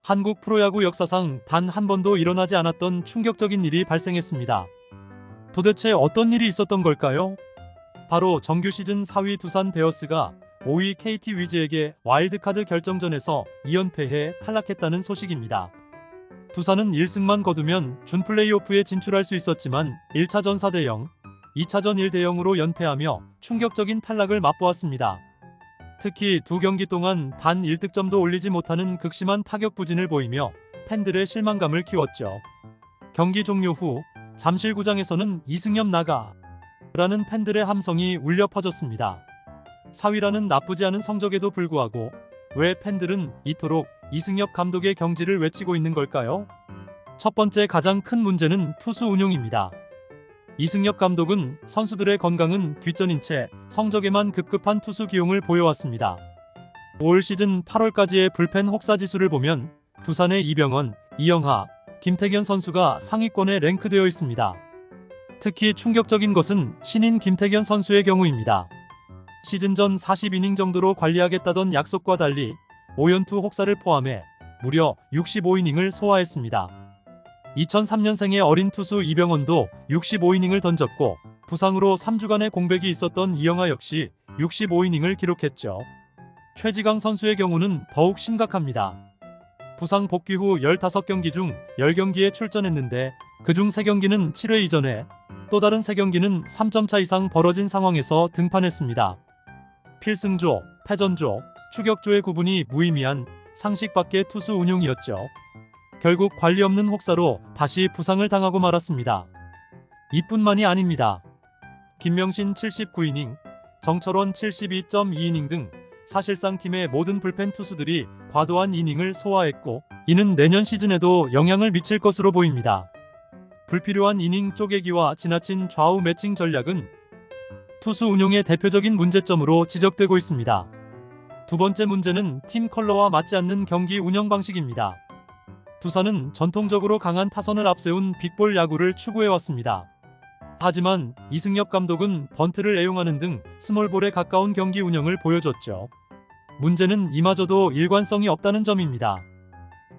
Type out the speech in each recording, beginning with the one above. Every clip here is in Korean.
한국 프로야구 역사상 단 한 번도 일어나지 않았던 충격적인 일이 발생했습니다. 도대체 어떤 일이 있었던 걸까요? 바로 정규 시즌 4위 두산 베어스가 5위 KT 위즈에게 와일드카드 결정전에서 2연패해 탈락했다는 소식입니다. 두산은 1승만 거두면 준 플레이오프에 진출할 수 있었지만 1차전 4대0, 2차전 1대0으로 연패하며 충격적인 탈락을 맛보았습니다. 특히 두 경기 동안 단 1득점도 올리지 못하는 극심한 타격 부진을 보이며 팬들의 실망감을 키웠죠. 경기 종료 후 잠실구장에서는 이승엽 나가! 라는 팬들의 함성이 울려 퍼졌습니다. 4위라는 나쁘지 않은 성적에도 불구하고 왜 팬들은 이토록 이승엽 감독의 경지를 외치고 있는 걸까요? 첫 번째 가장 큰 문제는 투수 운용입니다. 이승엽 감독은 선수들의 건강은 뒷전인 채 성적에만 급급한 투수 기용을 보여왔습니다. 올 시즌 8월까지의 불펜 혹사 지수를 보면 두산의 이병헌, 이영하, 김태견 선수가 상위권에 랭크되어 있습니다. 특히 충격적인 것은 신인 김태견 선수의 경우입니다. 시즌 전 40이닝 정도로 관리하겠다던 약속과 달리 5연투 혹사를 포함해 무려 65이닝을 소화했습니다. 2003년생의 어린 투수 이병헌도 65이닝을 던졌고 부상으로 3주간의 공백이 있었던 이영하 역시 65이닝을 기록했죠. 최지강 선수의 경우는 더욱 심각합니다. 부상 복귀 후 15경기 중 10경기에 출전했는데 그중 3경기는 7회 이전에 또 다른 3경기는 3점 차 이상 벌어진 상황에서 등판했습니다. 필승조, 패전조, 추격조의 구분이 무의미한 상식 밖의 투수 운용이었죠. 결국 관리 없는 혹사로 다시 부상을 당하고 말았습니다. 이뿐만이 아닙니다. 김명신 79이닝, 정철원 72.2이닝 등 사실상 팀의 모든 불펜 투수들이 과도한 이닝을 소화했고 이는 내년 시즌에도 영향을 미칠 것으로 보입니다. 불필요한 이닝 쪼개기와 지나친 좌우 매칭 전략은 투수 운용의 대표적인 문제점으로 지적되고 있습니다. 두 번째 문제는 팀 컬러와 맞지 않는 경기 운영 방식입니다. 두산은 전통적으로 강한 타선을 앞세운 빅볼 야구를 추구해왔습니다. 하지만 이승엽 감독은 번트를 애용하는 등 스몰볼에 가까운 경기 운영을 보여줬죠. 문제는 이마저도 일관성이 없다는 점입니다.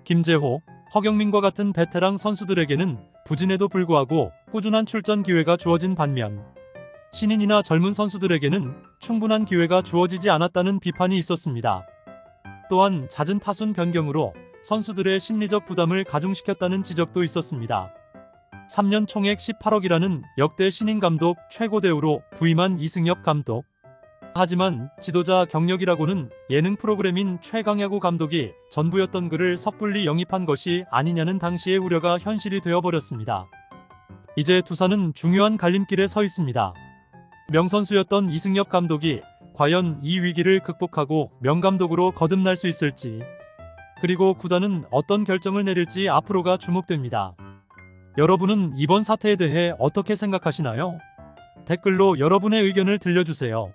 김재호, 허경민과 같은 베테랑 선수들에게는 부진에도 불구하고 꾸준한 출전 기회가 주어진 반면 신인이나 젊은 선수들에게는 충분한 기회가 주어지지 않았다는 비판이 있었습니다. 또한 잦은 타순 변경으로 선수들의 심리적 부담을 가중시켰다는 지적도 있었습니다. 3년 총액 18억이라는 역대 신인 감독 최고 대우로 부임한 이승엽 감독. 하지만 지도자 경력이라고는 예능 프로그램인 최강야구 감독이 전부였던 그를 섣불리 영입한 것이 아니냐는 당시의 우려가 현실이 되어버렸습니다. 이제 두산은 중요한 갈림길에 서 있습니다. 명선수였던 이승엽 감독이 과연 이 위기를 극복하고 명감독으로 거듭날 수 있을지, 그리고 구단은 어떤 결정을 내릴지 앞으로가 주목됩니다. 여러분은 이번 사태에 대해 어떻게 생각하시나요? 댓글로 여러분의 의견을 들려주세요.